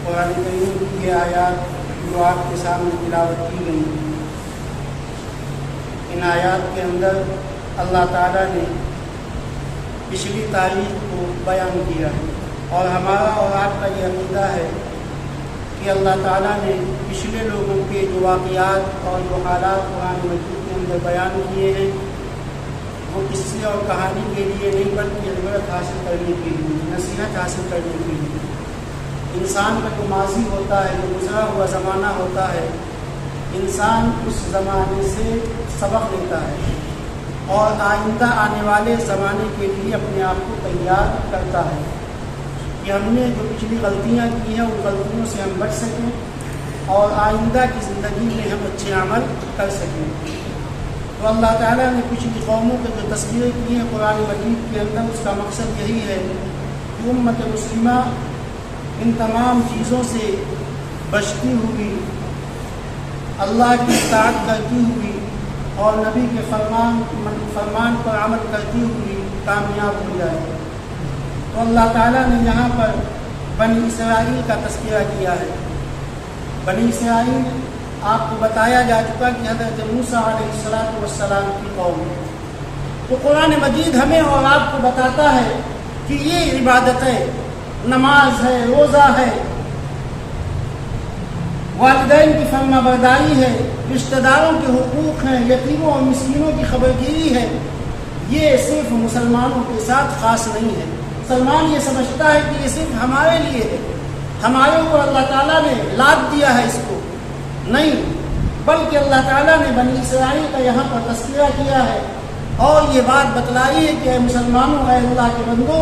قرآن کریم کی یہ آیات جو آپ کے سامنے تلاوت کی گئی، ان آیات کے اندر اللہ تعالیٰ نے پچھلی تاریخ کو بیان کیا ہے، اور ہمارا اور آپ کا یہ عقیدہ ہے کہ اللہ تعالیٰ نے پچھلے لوگوں کے جو واقعات اور جو حالات قرآن مجید کے اندر بیان کیے ہیں وہ قصے اور کہانی کے لیے نہیں بلکہ عبرت حاصل کرنے کے لیے، نصیحت حاصل کرنے کے لیے۔ انسان کا جو ماضی ہوتا ہے، جو گزرا ہوا زمانہ ہوتا ہے، انسان اس زمانے سے سبق لیتا ہے اور آئندہ آنے والے زمانے کے لیے اپنے آپ کو تیار کرتا ہے کہ ہم نے جو پچھلی غلطیاں کی ہیں ان غلطیوں سے ہم بچ سکیں اور آئندہ کی زندگی میں ہم اچھے عمل کر سکیں۔ تو اللہ تعالیٰ نے پچھلی قوموں کے جو تذکرے کیے ہیں قرآن مجید کے اندر، اس کا مقصد یہی ہے کہ امت مسلمہ ان تمام چیزوں سے بچتی ہوئی، اللہ کی اطاعت کرتی ہوئی اور نبی کے فرمان پر عمل کرتی ہوئی کامیاب ہو جائے۔ تو اللہ تعالیٰ نے یہاں پر بنی اسرائیل کا تذکرہ کیا ہے۔ بنی اسرائیل آپ کو بتایا جا چکا کہ حضرت موسیٰ علیہ السلام کی قوم۔ تو قرآن مجید ہمیں اور آپ کو بتاتا ہے کہ یہ عبادت ہے، نماز ہے، روزہ ہے، والدین کی فرما برداری ہے، رشتہ داروں کے حقوق ہیں، یتیموں اور مسکینوں کی خبرگیری ہے، یہ صرف مسلمانوں کے ساتھ خاص نہیں ہے۔ مسلمان یہ سمجھتا ہے کہ یہ صرف ہمارے لیے ہے، ہمارے اوپر اللہ تعالیٰ نے لاد دیا ہے اس کو، نہیں، بلکہ اللہ تعالیٰ نے بنی اسرائیل کا یہاں پر تذکرہ کیا ہے اور یہ بات بتلائی ہے کہ اے مسلمانوں، اے اللہ کے بندو،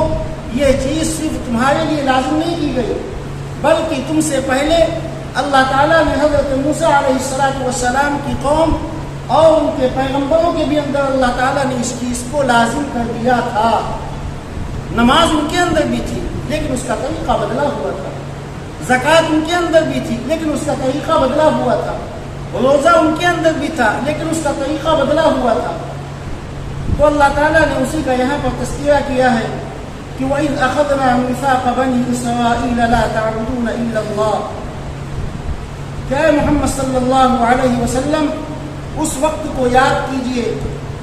یہ چیز صرف تمہارے لیے لازم نہیں کی گئی، بلکہ تم سے پہلے اللہ تعالیٰ نے حضرت موسیٰ علیہ السلام کی قوم اور ان کے پیغمبروں کے بھی اندر اللہ تعالیٰ نے اس چیز کو لازم کر دیا تھا۔ نماز ان کے اندر بھی تھی لیکن اس کا طریقہ بدلا ہوا تھا، زکوٰۃ ان کے اندر بھی تھی لیکن اس کا طریقہ بدلا ہوا تھا، روزہ ان کے اندر بھی تھا لیکن اس کا طریقہ بدلا ہوا تھا۔ تو اللہ تعالیٰ نے اسی کا یہاں پر تذکرہ کیا ہے کہ وَإِذْ أَخَذْنَا مِيثَاقَ بَنِي إِسْرَائِيلَ لَا تَعْبُدُونَ إِلَّا اللَّهَ، کہ محمد صلی اللہ علیہ وسلم اس وقت کو یاد کیجئے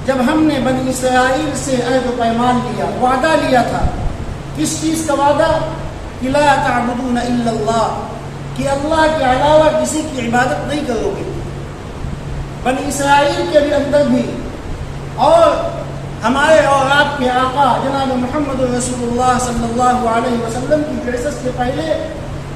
جب ہم نے بنی اسرائیل سے عہد و پیمان لیا، وعدہ لیا تھا۔ کس چیز کا وعدہ؟ کہ لا تعبدون الا اللہ، کہ اللہ کے علاوہ کسی کی عبادت نہیں کرو گے۔ بنی اسرائیل کے بھی اندر بھی اور ہمارے اور آپ کے آقا جناب محمد رسول اللہ صلی اللہ علیہ وسلم کی بعثت سے پہلے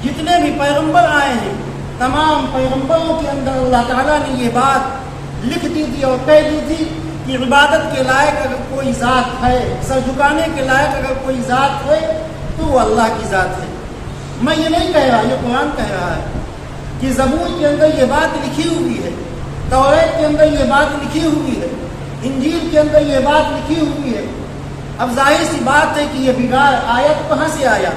جتنے بھی پیغمبر آئے ہیں، تمام پیغمبروں کے اندر اللہ تعالیٰ نے یہ بات لکھ دی تھی اور کہہ دی تھی کہ عبادت کے لائق اگر کوئی ذات ہے، سر جھکانے کے لائق اگر کوئی ذات ہے تو وہ اللہ کی ذات ہے۔ میں یہ نہیں کہہ رہا، یہ قرآن کہہ رہا ہے کہ زبور کے اندر یہ بات لکھی ہوئی ہے، توریت کے اندر یہ بات لکھی ہوئی ہے، انجیل کے اندر یہ بات لکھی ہوئی ہے۔ اب ظاہر سی بات ہے کہ یہ بگاڑ آیا تو کہاں سے آیا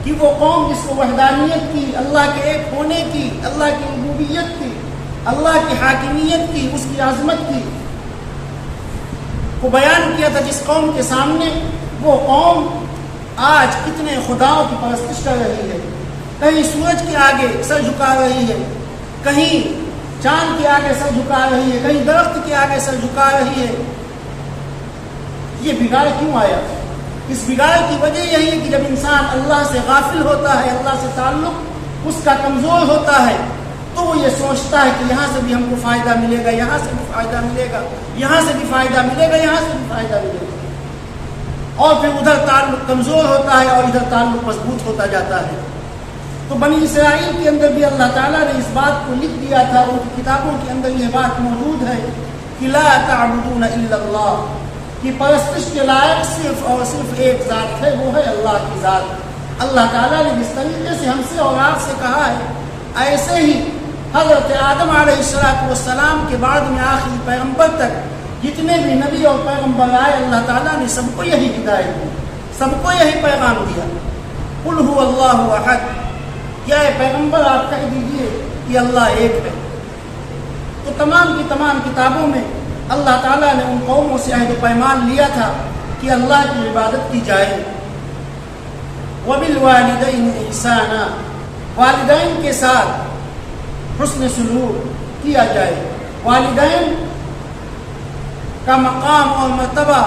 کہ وہ قوم جس کو وحدانیت کی، اللہ کے ایک ہونے کی، اللہ کی ربوبیت کی، اللہ کی حاکمیت کی، اس کی عظمت کی کو بیان کیا تھا جس قوم کے سامنے، وہ قوم آج کتنے خداؤں کی پرستش کر رہی ہے، کہیں سورج کے آگے سر جھکا رہی ہے، کہیں چاند کے آگے سر جھکا رہی ہے، کہیں درخت کے آگے سر جھکا رہی ہے۔ یہ بگاڑ کیوں آیا؟ اس بگاڑ کی وجہ یہی ہے کہ جب انسان اللہ سے غافل ہوتا ہے، اللہ سے تعلق اس کا کمزور ہوتا ہے، تو وہ یہ سوچتا ہے کہ یہاں سے بھی ہم کو فائدہ ملے گا، یہاں سے بھی فائدہ ملے گا، یہاں سے بھی فائدہ ملے گا، یہاں سے بھی فائدہ ملے گا، اور پھر ادھر تعلق کمزور ہوتا ہے اور ادھر تعلق مضبوط ہوتا جاتا ہے۔ تو بنی اسرائیل کے اندر بھی اللہ تعالیٰ نے اس بات کو لکھ دیا تھا، ان کی کتابوں کے اندر یہ بات موجود ہے کہ لا تعبدون الا اللہ، کہ پرستش کے لائق صرف اور صرف ایک ذات ہے، وہ ہے اللہ کی ذات۔ اللہ تعالیٰ نے جس طریقے سے ہم سے اور آپ سے کہا ہے، ایسے ہی حضرت آدم علیہ السلام کے بعد میں آخری پیغمبر تک جتنے بھی نبی اور پیغمبر آئے، اللہ تعالیٰ نے سب کو یہی ہدایت دی، سب کو یہی پیغام دیا، قل هو اللہ احد، کیا اے پیغمبر آپ کہہ دیجئے کہ اللہ ایک ہے۔ تو تمام کی تمام کتابوں میں اللہ تعالیٰ نے ان قوموں سے عہد و پیمان لیا تھا کہ اللہ کی عبادت کی جائے۔ وبالوالدین احسانا، والدین کے ساتھ حسن سلوک کیا جائے. والدین کا مقام اور مرتبہ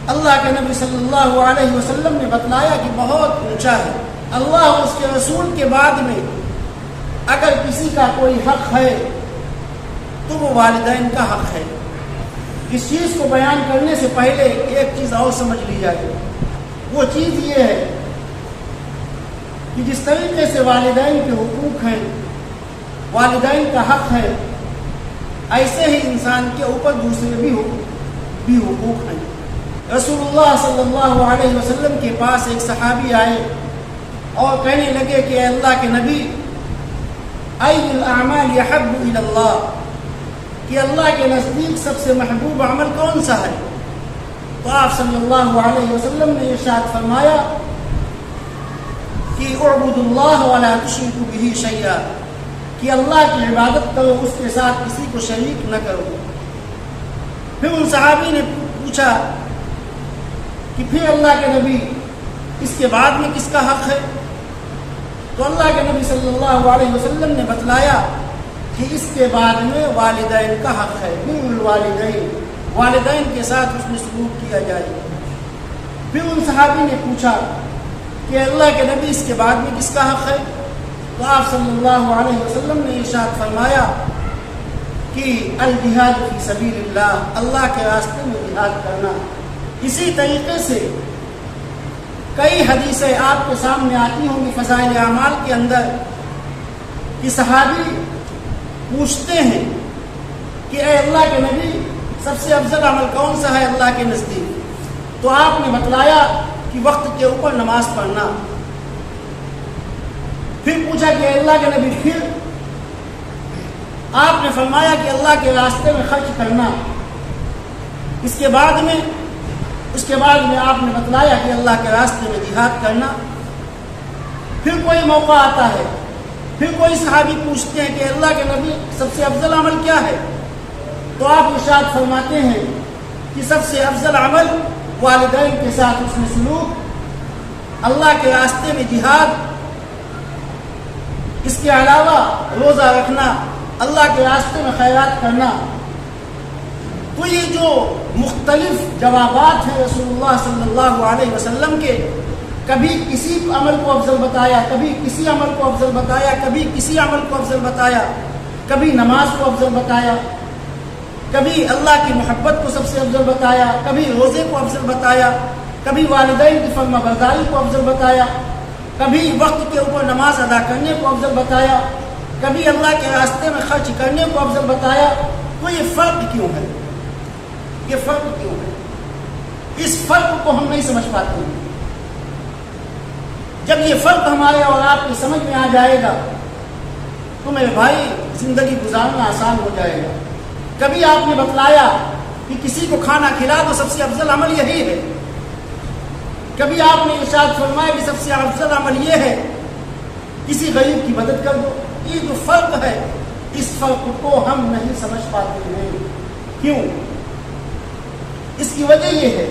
اللہ کے نبی صلی اللہ علیہ وسلم نے بتلایا کہ بہت اونچا ہے. اللہ اور اس کے رسول کے بعد میں اگر کسی کا کوئی حق ہے تو وہ والدین کا حق ہے. اس چیز کو بیان کرنے سے پہلے ایک چیز اور سمجھ لی جائے. وہ چیز یہ ہے کہ جس طریقے سے والدین کے حقوق ہیں، والدین کا حق ہے، ایسے ہی انسان کے اوپر دوسرے بھی حقوق ہیں. رسول اللہ صلی اللہ علیہ وسلم کے پاس ایک صحابی آئے اور کہنے لگے کہ اے اللہ کے نبی، ای الاعمال یحب الی اللہ، کہ اللہ کے نزدیک سب سے محبوب عمل کون سا ہے؟ تو آپ صلی اللہ علیہ وسلم نے ارشاد فرمایا کہ اعبدوا اللہ ولا تشرکوا بہ شیئا، کہ اللہ کی عبادت کرو، اس کے ساتھ کسی کو شریک نہ کرو. پھر ان صحابی نے پوچھا کہ پھر اللہ کے نبی اس کے بعد میں کس کا حق ہے؟ تو اللہ کے نبی صلی اللہ علیہ وسلم نے بتلایا کہ اس کے بعد میں والدین کا حق ہے. بر الوالدین، والدین کے ساتھ اس میں سلوک کیا جائے. پھر ان صحابی نے پوچھا کہ اللہ کے نبی اس کے بعد میں کس کا حق ہے؟ تو آپ صلی اللہ علیہ وسلم نے ارشاد فرمایا کہ الجہاد فی سبیل اللہ، اللہ کے راستے میں جہاد کرنا. اسی طریقے سے کئی حدیثیں آپ کے سامنے آتی ہوں گی فضائل اعمال کے اندر کہ صحابی پوچھتے ہیں کہ اے اللہ کے نبی، سب سے افضل عمل کون سا ہے اللہ کے نزدیک؟ تو آپ نے بتلایا کہ وقت کے اوپر نماز پڑھنا. پھر پوچھا کہ اے اللہ کے نبی، پھر آپ نے فرمایا کہ اللہ کے راستے میں خرچ کرنا. اس کے بعد میں آپ نے بتلایا کہ اللہ کے راستے میں جہاد کرنا. پھر کوئی موقع آتا ہے، پھر کوئی صحابی پوچھتے ہیں کہ اللہ کے نبی سب سے افضل عمل کیا ہے؟ تو آپ ارشاد فرماتے ہیں کہ سب سے افضل عمل والدین کے ساتھ حسن سلوک، اللہ کے راستے میں جہاد، اس کے علاوہ روزہ رکھنا، اللہ کے راستے میں خیرات کرنا. تو یہ جو مختلف جوابات ہیں رسول اللہ صلی اللہ علیہ وسلم کے، کبھی کسی عمل کو افضل بتایا، کبھی کسی عمل کو افضل بتایا، کبھی کسی عمل کو افضل بتایا، کبھی نماز کو افضل بتایا، کبھی اللہ کی محبت کو سب سے افضل بتایا، کبھی روزے کو افضل بتایا، کبھی والدین کی فرما برداری کو افضل بتایا، کبھی وقت کے اوپر نماز ادا کرنے کو افضل بتایا، کبھی اللہ کے راستے میں خرچ کرنے کو افضل بتایا. تو یہ فرق کیوں ہے؟ یہ فرق کیوں ہے؟ اس فرق کو ہم نہیں سمجھ پاتے. جب یہ فرق ہمارے اور آپ کی سمجھ میں آ جائے گا تو میرے بھائی زندگی گزارنا آسان ہو جائے گا. کبھی آپ نے بتلایا کہ کسی کو کھانا کھلا دو، سب سے افضل عمل یہی ہے. کبھی آپ نے ارشاد فرمایا کہ سب سے افضل عمل یہ ہے کسی غریب کی مدد کر دو. یہ جو فرق ہے، اس فرق کو ہم نہیں سمجھ پاتے ہیں. کیوں؟ اس کی وجہ یہ ہے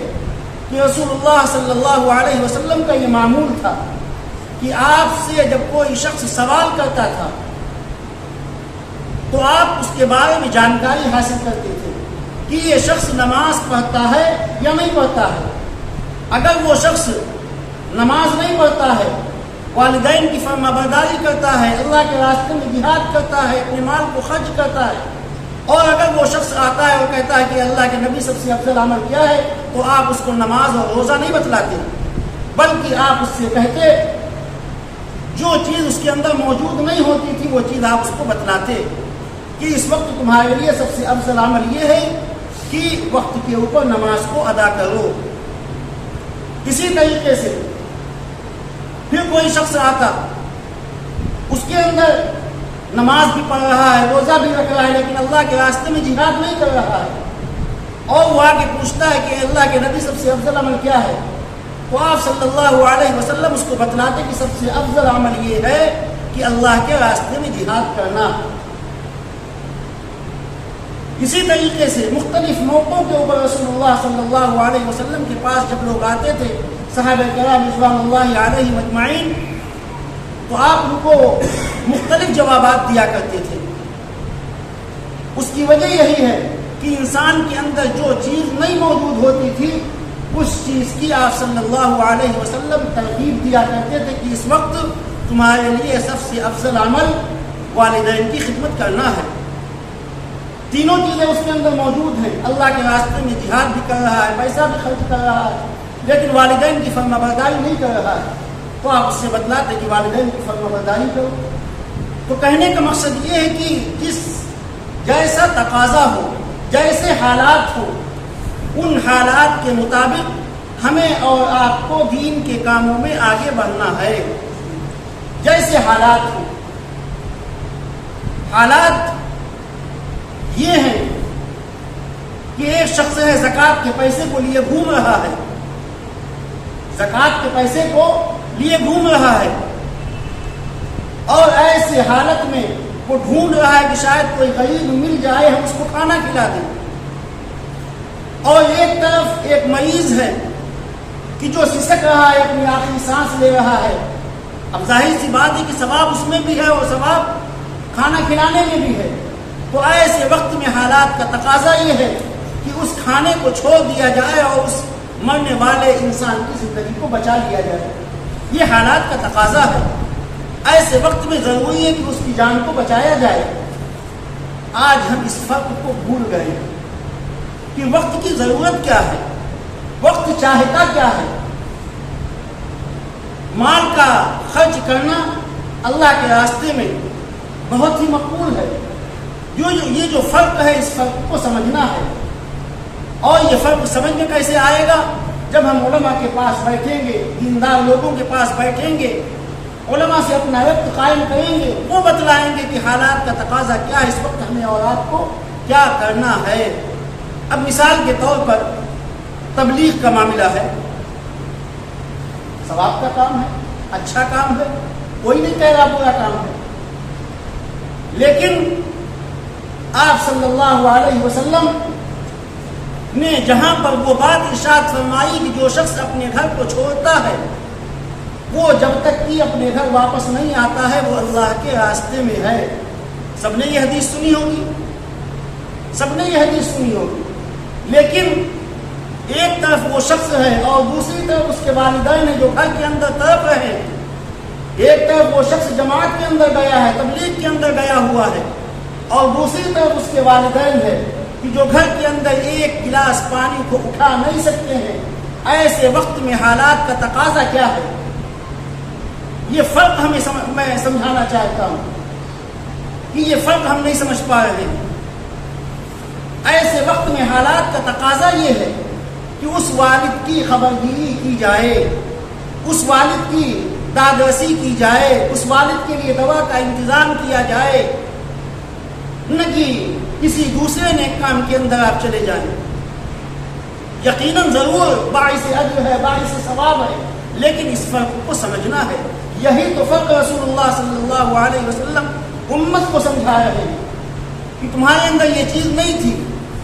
کہ رسول اللہ صلی اللہ علیہ وسلم کا یہ معمول تھا کہ آپ سے جب کوئی شخص سوال کرتا تھا تو آپ اس کے بارے میں جانکاری حاصل کرتے تھے کہ یہ شخص نماز پڑھتا ہے یا نہیں پڑھتا ہے. اگر وہ شخص نماز نہیں پڑھتا ہے، والدین کی فرما برداری کرتا ہے، اللہ کے راستے میں جہاد کرتا ہے، اپنے مال کو خرچ کرتا ہے، اور اگر وہ شخص آتا ہے اور کہتا ہے کہ اللہ کے نبی سب سے افضل عمل کیا ہے، تو آپ اس کو نماز اور روزہ نہیں بتلاتے، بلکہ آپ اس سے کہتے جو چیز اس کے اندر موجود نہیں ہوتی تھی وہ چیز آپ اس کو بتلاتے کہ اس وقت تمہارے لیے سب سے افضل عمل یہ ہے کہ وقت کے اوپر نماز کو ادا کرو. اسی طریقے سے پھر کوئی شخص آتا، اس کے اندر نماز بھی پڑھ رہا ہے، روزہ بھی رکھ رہا ہے، لیکن اللہ کے راستے میں جہاد نہیں کر رہا ہے، اور وہ آگے پوچھتا ہے کہ اللہ کے نبی سب سے افضل عمل کیا ہے، تو آپ صلی اللہ علیہ وسلم اس کو بتلاتے کہ سب سے افضل عمل یہ ہے کہ اللہ کے راستے میں جہاد کرنا. اسی طریقے سے مختلف موقعوں کے اوپر رسول اللہ صلی اللہ علیہ وسلم کے پاس جب لوگ آتے تھے، صحابہ کرام رضوان اللہ علیہم اجمعین، تو آپ ان کو مختلف جوابات دیا کرتے تھے. اس کی وجہ یہی ہے کہ انسان کے اندر جو چیز نہیں موجود ہوتی تھی اس چیز کی آپ صلی اللہ علیہ وسلم ترغیب دیا کرتے تھے کہ اس وقت تمہارے لیے سب سے افضل عمل والدین کی خدمت کرنا ہے. تینوں چیزیں اس کے اندر موجود ہیں. اللہ کے راستے میں جہاد بھی کر رہا ہے, پیسہ بھی خرچ کر رہا ہے, لیکن والدین کی فرمانبرداری نہیں کر رہا ہے. تو آپ اس سے بتلاتے کہ والدین کی فرمانبرداری کرو. تو کہنے کا مقصد یہ ہے کہ جس جیسا تقاضا ہو, جیسے حالات ہو, ان حالات کے مطابق ہمیں اور آپ کو دین کے کاموں میں آگے بڑھنا ہے. جیسے حالات ہو. حالات یہ ہیں کہ ایک شخص ہے زکوٰۃ کے پیسے کو لیے گھوم رہا ہے, زکوٰۃ کے پیسے کو لیے گھوم رہا ہے, اور ایسے حالت میں وہ ڈھونڈ رہا ہے کہ شاید کوئی غریب مل جائے, ہم اس کو کھانا کھلا دیں. اور ایک طرف ایک مریض ہے کہ جو سسک رہا ہے, اپنی آخری سانس لے رہا ہے. اب ظاہر سی بات ہے کہ ثواب اس میں بھی ہے اور ثواب کھانا کھلانے میں بھی ہے. تو ایسے وقت میں حالات کا تقاضا یہ ہے کہ اس کھانے کو چھوڑ دیا جائے اور اس مرنے والے انسان کی زندگی کو بچا لیا جائے. یہ حالات کا تقاضا ہے. ایسے وقت میں ضروری ہے کہ اس کی جان کو بچایا جائے. آج ہم اس فرق کو بھول گئے کہ وقت کی ضرورت کیا ہے, وقت چاہتا کیا ہے. مال کا خرچ کرنا اللہ کے راستے میں بہت ہی مقبول ہے. یہ جو فرق ہے, اس فرق کو سمجھنا ہے. اور یہ فرق سمجھ میں کیسے آئے گا؟ جب ہم علماء کے پاس بیٹھیں گے, دیندار لوگوں کے پاس بیٹھیں گے, علماء سے اپنا ربط قائم کریں گے, وہ بتلائیں گے کہ حالات کا تقاضا کیا ہے, اس وقت ہمیں اور آپ کو کیا کرنا ہے. اب مثال کے طور پر تبلیغ کا معاملہ ہے. ثواب کا کام ہے, اچھا کام ہے, کوئی نہیں کہہ رہا برا کام ہے. لیکن آپ صلی اللہ علیہ وسلم نے جہاں پر وہ بات ارشاد فرمائی کہ جو شخص اپنے گھر کو چھوڑتا ہے وہ جب تک کہ اپنے گھر واپس نہیں آتا ہے وہ اللہ کے راستے میں ہے. سب نے یہ حدیث سنی ہوگی, سب نے یہ حدیث سنی ہوگی. لیکن ایک طرف وہ شخص ہے اور دوسری طرف اس کے والدین ہیں جو گھر کے اندر تڑپ رہے ہیں. ایک طرف وہ شخص جماعت کے اندر گیا ہے, تبلیغ کے اندر گیا ہوا ہے, اور دوسری طرف اس کے والدین ہے کہ جو گھر کے اندر ایک گلاس پانی کو اٹھا نہیں سکتے ہیں. ایسے وقت میں حالات کا تقاضا کیا ہے, یہ فرق میں سمجھانا چاہتا ہوں کہ یہ فرق ہم نہیں سمجھ پا رہے ہیں. ایسے وقت میں حالات کا تقاضا یہ ہے کہ اس والد کی خبرگیری کی جائے, اس والد کی دادرسی کی جائے, اس والد کے لیے دوا کا انتظام کیا جائے, نہ کہ کسی دوسرے نیک کام کے اندر آپ چلے جائیں. یقیناً ضرور باعث اجر ہے, باعث ثواب ہے, لیکن اس فرق کو سمجھنا ہے. یہی تو فرق رسول اللہ صلی اللہ علیہ وسلم امت کو سمجھا رہے ہیں کہ تمہارے اندر یہ چیز نہیں تھی,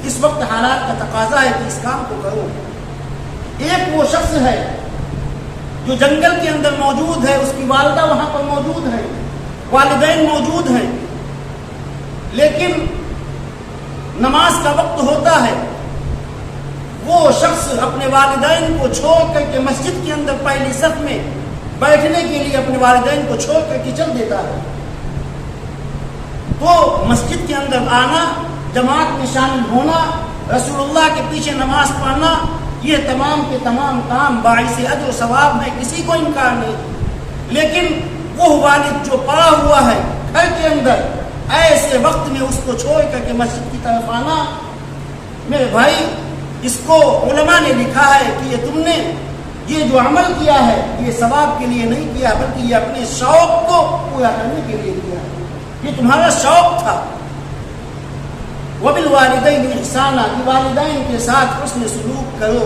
اس وقت حالات کا تقاضا ہے کہ اس کام کو کرو. ایک وہ شخص ہے جو جنگل کے اندر موجود ہے, اس کی والدہ وہاں پر موجود ہے, والدین موجود ہیں, لیکن نماز کا وقت ہوتا ہے. وہ شخص اپنے والدین کو چھوڑ کر کے مسجد کے اندر پہلی صف میں بیٹھنے کے لیے اپنے والدین کو چھوڑ کر کے چل دیتا ہے. تو مسجد کے اندر آنا, جماعت میں شامل ہونا, رسول اللہ کے پیچھے نماز پڑھنا, یہ تمام کے تمام کام باعث اجر و ثواب ہے, کسی کو انکار نہیں. لیکن وہ والد جو پڑا ہوا ہے گھر کے اندر, ایسے وقت میں اس کو چھوڑ کر کے مسجد کی طرف آنا, میرے بھائی اس کو علماء نے لکھا ہے کہ یہ تم نے یہ جو عمل کیا ہے یہ ثواب کے لیے نہیں کیا, بلکہ یہ اپنے شوق کو پورا کرنے کے لیے کیا ہے. یہ تمہارا شوق تھا. وبالوالدین احسانا, کہ والدین کے ساتھ حسن سلوک کرو.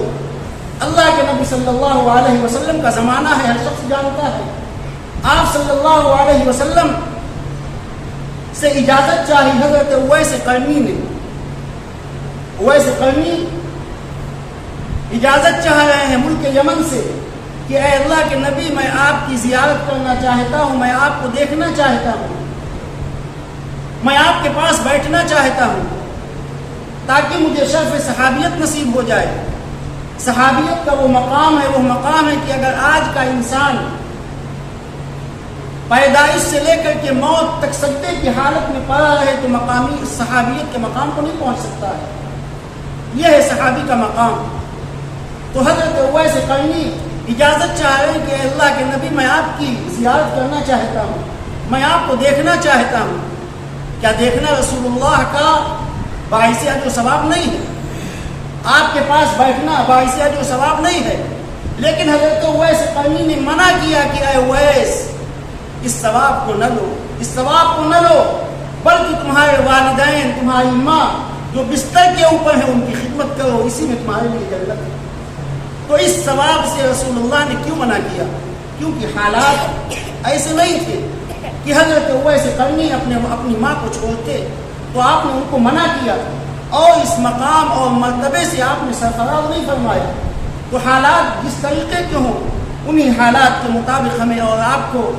اللہ کے نبی صلی اللہ علیہ وسلم کا زمانہ ہے, ہر شخص جانتا ہے. آپ صلی اللہ علیہ وسلم سے اجازت چاہی حضرت اویس قرنی نے. اویس قرنی اجازت چاہ رہے ہیں ملک یمن سے کہ اے اللہ کے نبی میں آپ کی زیارت کرنا چاہتا ہوں، میں آپ کو دیکھنا چاہتا ہوں، میں آپ کے پاس بیٹھنا چاہتا ہوں تاکہ مجھے شرف صحابیت نصیب ہو جائے۔ صحابیت کا وہ مقام ہے کہ اگر آج کا انسان پیدائش سے لے کر کے موت تک سجدے کی حالت میں پڑا رہے تو مقامی صحابیت کے مقام کو نہیں پہنچ سکتا ہے۔ یہ ہے صحابی کا مقام۔ تو حضرت اویس قرنی اجازت چاہ رہے ہیں کہ اے اللہ کے نبی میں آپ کی زیارت کرنا چاہتا ہوں، میں آپ کو دیکھنا چاہتا ہوں۔ کیا دیکھنا رسول اللہ کا باعث اجر و ثواب نہیں ہے؟ آپ کے پاس بیٹھنا باعث اجر و ثواب نہیں ہے، لیکن حضرت اویس قرنی نے منع کیا کہ اے اویس اس ثواب کو نہ لو، اس ثواب کو نہ لو، بلکہ تمہارے والدین، تمہاری ماں جو بستر کے اوپر ہیں ان کی خدمت کرو، اسی میں تمہارے لیے جنت ہے۔ تو اس ثواب سے رسول اللہ نے کیوں منع کیا؟ کیونکہ حالات ایسے نہیں تھے کہ حضرت اویس قرنی اپنی ماں کو چھوڑتے، تو آپ نے ان کو منع کیا اور اس مقام اور مرتبے سے آپ نے سرفراز نہیں فرمایا۔ تو حالات جس طریقے کے ہوں انہی حالات کے مطابق ہمیں اور آپ کو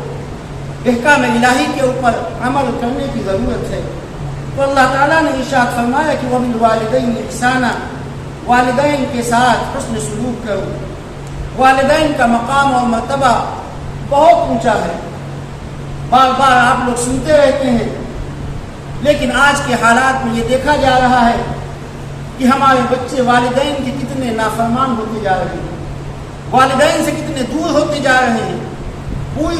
احکام الہی کے اوپر عمل کرنے کی ضرورت ہے۔ تو اللہ تعالیٰ نے ارشاد فرمایا کہ وَبِالْوَالِدَيْنِ إِحْسَانًا، والدین کے ساتھ حسن سلوک کرو۔ والدین کا مقام اور مرتبہ بہت اونچا ہے، بار بار آپ لوگ سنتے رہتے ہیں، لیکن آج کے حالات میں یہ دیکھا جا رہا ہے کہ ہمارے بچے والدین کے کتنے نافرمان ہوتے جا رہے ہیں، والدین سے کتنے دور ہوتے جا رہے ہیں۔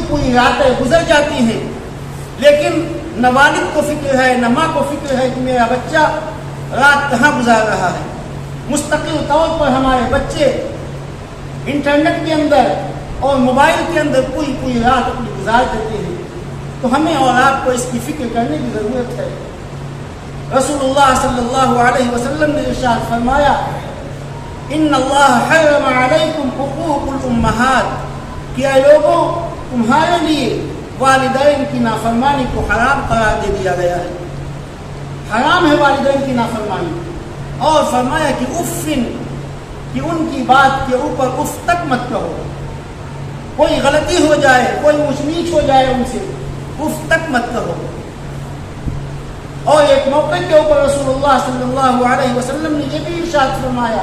پوری راتیں گزر جاتی ہیں، لیکن نہ والد کو فکر ہے نہ ماں کو فکر ہے کہ میرا بچہ رات کہاں گزار رہا ہے۔ مستقل طور پر ہمارے بچے انٹرنیٹ کے اندر اور موبائل کے اندر پوری رات اپنی گزار دیتے ہیں۔ تو ہمیں اور آپ کو اس کی فکر کرنے کی ضرورت ہے۔ رسول اللہ صلی اللہ علیہ وسلم نے ارشاد فرمایا ان اللہ حرم علیکم حقوق الامہات، کہ اے لوگوں تمہارے لیے والدین کی نافرمانی کو حرام قرار دے دیا گیا ہے، حرام ہے والدین کی نافرمانی۔ اور فرمایا کہ افن، کہ ان کی بات کے اوپر اف تک مت کہو، کوئی غلطی ہو جائے، کوئی اونچ نیچ ہو جائے ان سے، اف تک مت کہو۔ اور ایک موقع کے اوپر رسول اللہ صلی اللہ علیہ وسلم نے یہ بھی ارشاد فرمایا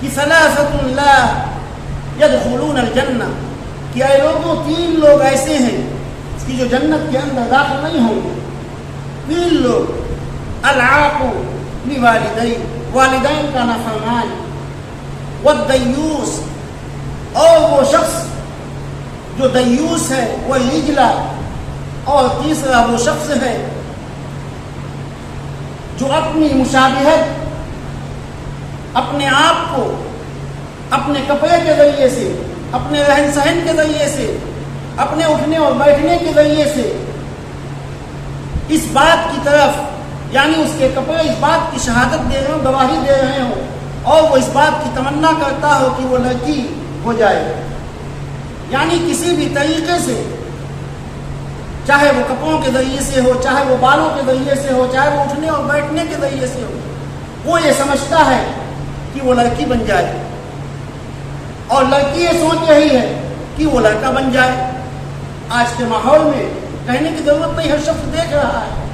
کہ ثلاثۃ لا يدخلون الجنہ، کہ اے لوگوں تین لوگ ایسے ہیں کہ جو جنت کے اندر داخل نہیں ہوں گے۔ تین لوگ، العاق لوالدی، والدین کا نافرمان، والدیوس، اور وہ شخص جو دیوس ہے وہ رجلا، اور تیسرا وہ شخص ہے جو اپنی مشابہت، اپنے آپ کو اپنے کپڑے کے ذریعے سے، اپنے رہن سہن کے ذریعے سے، اپنے اٹھنے اور بیٹھنے کے ذریعے سے اس بات کی طرف، یعنی اس کے کپڑے اس بات کی شہادت دے رہے ہوں، گواہی دے رہے ہوں، اور وہ اس بات کی تمنا کرتا ہو کہ وہ لڑکی ہو جائے۔ یعنی کسی بھی طریقے سے، چاہے وہ کپڑوں کے ذریعے سے ہو، چاہے وہ بالوں کے ذریعے سے ہو، چاہے وہ اٹھنے اور بیٹھنے کے ذریعے سے ہو، وہ یہ سمجھتا ہے کہ وہ لڑکی بن جائے، اور لڑکی یہ سوچ رہی ہے کہ وہ لڑکا بن جائے۔ آج کے ماحول میں کہنے کی ضرورت نہیں، ہر شخص دیکھ رہا ہے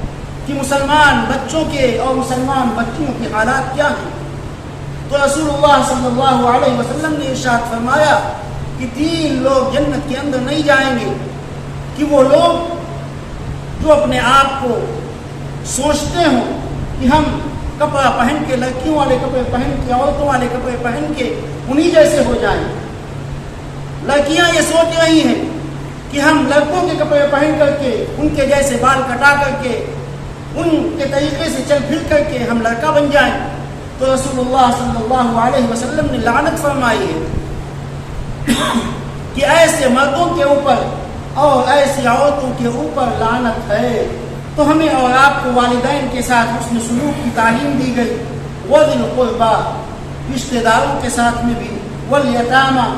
کہ مسلمان بچوں کے اور مسلمان بچیوں کی حالات کیا ہیں۔ تو رسول اللہ صلی اللہ علیہ وسلم نے ارشاد فرمایا کہ تین لوگ جنت کے اندر نہیں جائیں گے، کہ وہ لوگ جو اپنے آپ کو سوچتے ہوں کہ ہم کپڑا پہن کے، لڑکیوں والے کپڑے پہن کے، عورتوں والے کپڑے پہن کے انہی جیسے ہو جائیں۔ لڑکیاں یہ سوچ رہی ہیں کہ ہم لڑکوں کے کپڑے پہن کر کے، ان کے جیسے بال کٹا کر کے، ان کے طریقے سے چل پھر کر کے ہم لڑکا بن جائیں۔ تو رسول اللہ صلی اللہ علیہ وسلم نے لعنت فرمائی ہے کہ ایسے مردوں کے اوپر اور ایسی عورتوں کے اوپر لعنت ہے۔ تو ہمیں اور آپ کو والدین کے ساتھ حسن سلوک کی تعلیم دی گئی، وذی القربیٰ، رشتہ داروں کے ساتھ میں بھی، والیتامیٰ،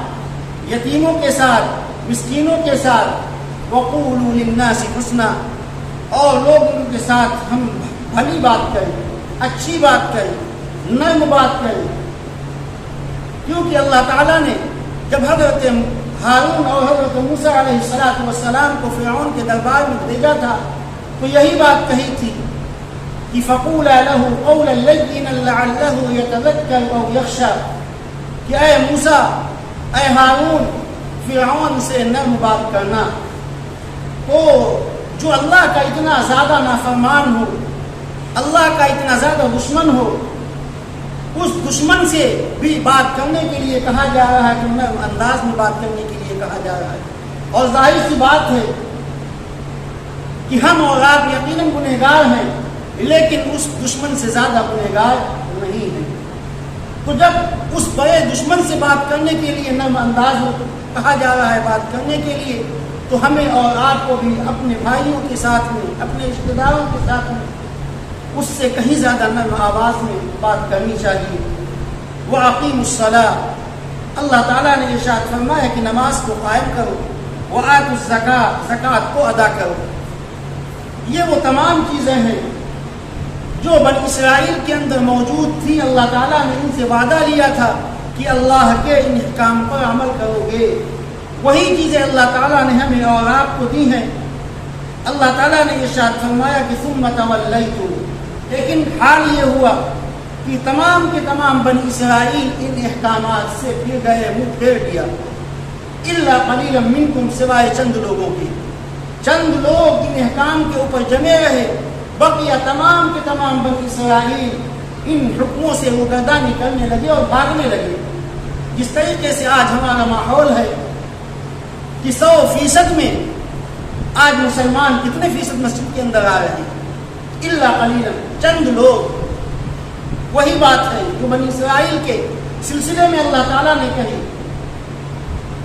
یتیموں کے ساتھ، مسکینوں کے ساتھ، وقولوا للناس حسنا، اور لوگوں کے ساتھ ہم بھلی بات کریں، اچھی بات کریں، نرم بات کریں۔ کیونکہ اللہ تعالیٰ نے جب حضرت ہارون اور حضرت موسیٰ علیہ السلام کو فرعون کے دربار میں بھیجا تھا تو یہی بات کہی تھی کہ فَقُولَا لَهُ قَوْلًا لَيِّنًا لَعَلَّهُ يَتَذَكَّرُ أَوْ يَخْشَىٰ کہ اے موسیٰ، اے ہارون، فرعون سے نرم بات کرنا، تو جو اللہ کا اتنا زیادہ نافرمان ہو، اللہ کا اتنا زیادہ دشمن ہو، اس دشمن سے بھی بات کرنے کے لیے کہا جا رہا ہے کہ نرم انداز میں بات کرنے کے لیے کہا جا رہا ہے۔ اور ظاہر سی بات ہے کہ ہم اور آپ یقیناً گنہگار ہیں، لیکن اس دشمن سے زیادہ گنہگار نہیں ہیں۔ تو جب اس بڑے دشمن سے بات کرنے کے لیے نرم انداز میں کہا جا رہا ہے بات کرنے کے لیے، تو ہمیں اور آپ کو بھی اپنے بھائیوں کے ساتھ میں، اپنے رشتہ داروں کے ساتھ میں اس سے کہیں زیادہ نرم آواز میں بات کرنی چاہیے۔ وَأَقِيمُوا الصَّلَاةَ اللہ تعالیٰ نے ارشاد فرمایا کہ نماز کو قائم کرو، وَآتُوا الزَّكَاةَ زکوٰۃ کو ادا کرو۔ یہ وہ تمام چیزیں ہیں جو بنی اسرائیل کے اندر موجود تھی۔ اللہ تعالیٰ نے ان سے وعدہ لیا تھا کہ اللہ کے ان احکام پر عمل کرو گے۔ وہی چیزیں اللہ تعالیٰ نے ہمیں اور آپ کو دی ہیں۔ اللہ تعالیٰ نے ارشاد فرمایا کہ ثُمَّ تَوَلَّيْتُمْ، لیکن حال یہ ہوا کہ تمام کے تمام بنی اسرائیل ان احکامات سے پھر گئے، منہ پھیر دیا۔ إِلَّا قَلِيلًا مِّنكُمْ سوائے چند لوگوں کے، چند لوگ ان احکام کے اوپر جمے رہے، بقیہ تمام کے تمام بنی اسرائیل ان حکموں سے روگردانی کرنے لگے اور بھاگنے لگے۔ جس طریقے سے آج ہمارا ماحول ہے کہ 100% میں آج مسلمان کتنے فیصد مسجد کے اندر آ رہے ہیں؟ الا قلیلا، چند لوگ۔ وہی بات ہے جو بنی اسرائیل کے سلسلے میں اللہ تعالیٰ نے کہی،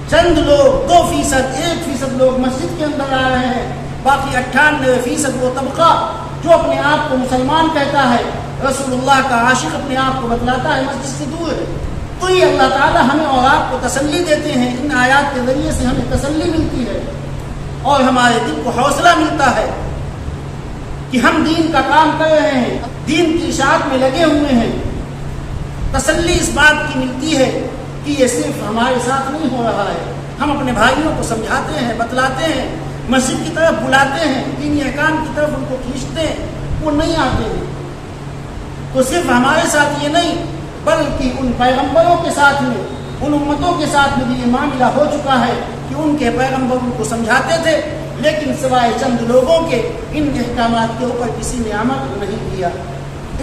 چند لوگ 2%، 1% لوگ مسجد کے اندر آ رہے ہیں، باقی 98% وہ طبقہ جو اپنے آپ کو مسلمان کہتا ہے، رسول اللہ کا عاشق اپنے آپ کو بتلاتا ہے، مسجد سے دور ہے۔ تو یہ اللہ تعالیٰ ہمیں اور آپ کو تسلی دیتے ہیں، ان آیات کے ذریعے سے ہمیں تسلی ملتی ہے اور ہمارے دل کو حوصلہ ملتا ہے کہ ہم دین کا کام کر رہے ہیں، دین کی اشاعت میں لگے ہوئے ہیں۔ تسلی اس بات کی ملتی ہے کہ یہ صرف ہمارے ساتھ نہیں ہو رہا ہے، ہم اپنے بھائیوں کو سمجھاتے ہیں، بتلاتے ہیں، مسجد کی طرف بلاتے ہیں، دینی احکام کی طرف ان کو کھینچتے ہیں، وہ نہیں آتے ہیں۔ تو صرف ہمارے ساتھ یہ نہیں بلکہ ان پیغمبروں کے ساتھ میں، ان امتوں کے ساتھ میں بھی یہ معاملہ ہو چکا ہے کہ ان کے پیغمبر ان کو سمجھاتے تھے، لیکن سوائے چند لوگوں کے ان احکامات کے اوپر کسی نے عمل نہیں کیا۔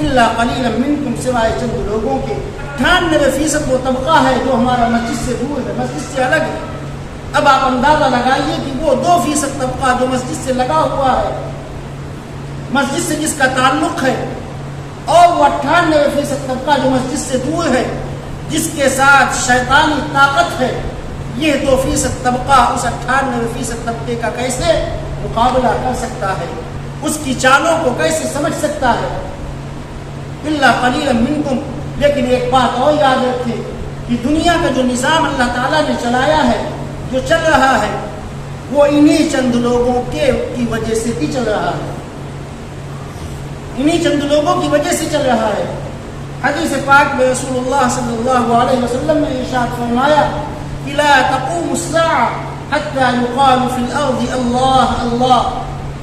الا قلیلا منکم، سوائے چند لوگوں کے۔ 98% وہ طبقہ ہے جو ہمارا مسجد سے دور ہے، مسجد سے الگ ہے۔ اب آپ اندازہ لگائیے کہ وہ 2% طبقہ جو مسجد سے لگا ہوا ہے، مسجد سے جس کا تعلق ہے، اور وہ 98% طبقہ جو مسجد سے دور ہے، جس کے ساتھ شیطانی طاقت ہے، یہ 2% طبقہ اس 98% طبقے کا کیسے مقابلہ کر سکتا ہے، اس کی چالوں کو کیسے سمجھ سکتا ہے؟ الا قلیلا منکم۔ لیکن ایک بات اور یاد رکھیں کہ دنیا کا جو نظام اللہ تعالیٰ نے چلایا ہے، جو چل رہا ہے، وہ انہی چند لوگوں کی وجہ سے بھی چل رہا ہے، انہی چند لوگوں کی وجہ سے چل رہا ہے۔ حدیث پاک میں رسول اللہ صلی اللہ علیہ وسلم نے ارشاد فرمایا کہ لا تقوم الساعة حتى يقال في الارض اللہ اللہ،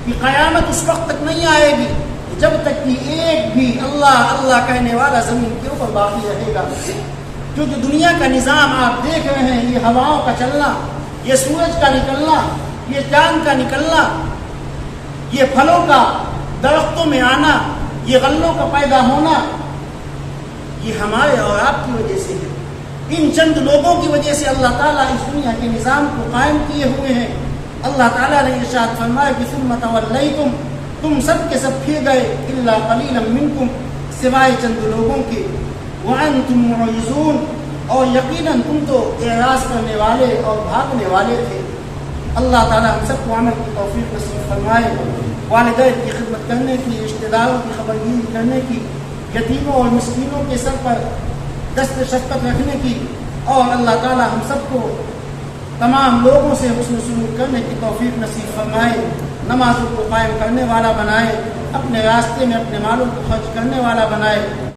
کہ قیامت اس وقت تک نہیں آئے گی جب تک کہ ایک بھی اللہ اللہ کہنے والا زمین کے اوپر باقی رہے گا۔ کیونکہ دنیا کا نظام آپ دیکھ رہے ہیں، یہ ہواؤں کا چلنا، یہ سورج کا نکلنا، یہ چاند کا نکلنا، یہ پھلوں کا درختوں میں آنا، یہ غلوں کا پیدا ہونا، یہ ہمارے اور آپ کی وجہ سے ہے۔ ان چند لوگوں کی وجہ سے اللہ تعالیٰ اس دنیا کے نظام کو قائم کیے ہوئے ہیں۔ اللہ تعالیٰ نے ارشاد فرمایا کہ ثم تولیتم، تم سب کے سب پھر گئے، الا قلیلا منکم، سوائے چند لوگوں کے، وانتم معرضون، اور یقیناً تم تو اعراض کرنے والے اور بھاگنے والے تھے۔ اللہ تعالیٰ ہم سب کو عمل کی توفیق نصیب فرمائے، والدین کی خدمت کرنے کی، رشتہ داروں کی خبرگیری کرنے کی، یتیموں اور مسکینوں کے سر پر دست شفقت رکھنے کی، اور اللہ تعالیٰ ہم سب کو تمام لوگوں سے حسن سلوک کرنے کی توفیق نصیب فرمائے، نمازوں کو قائم کرنے والا بنائے، اپنے راستے میں اپنے مالوں کو خرچ کرنے والا بنائے۔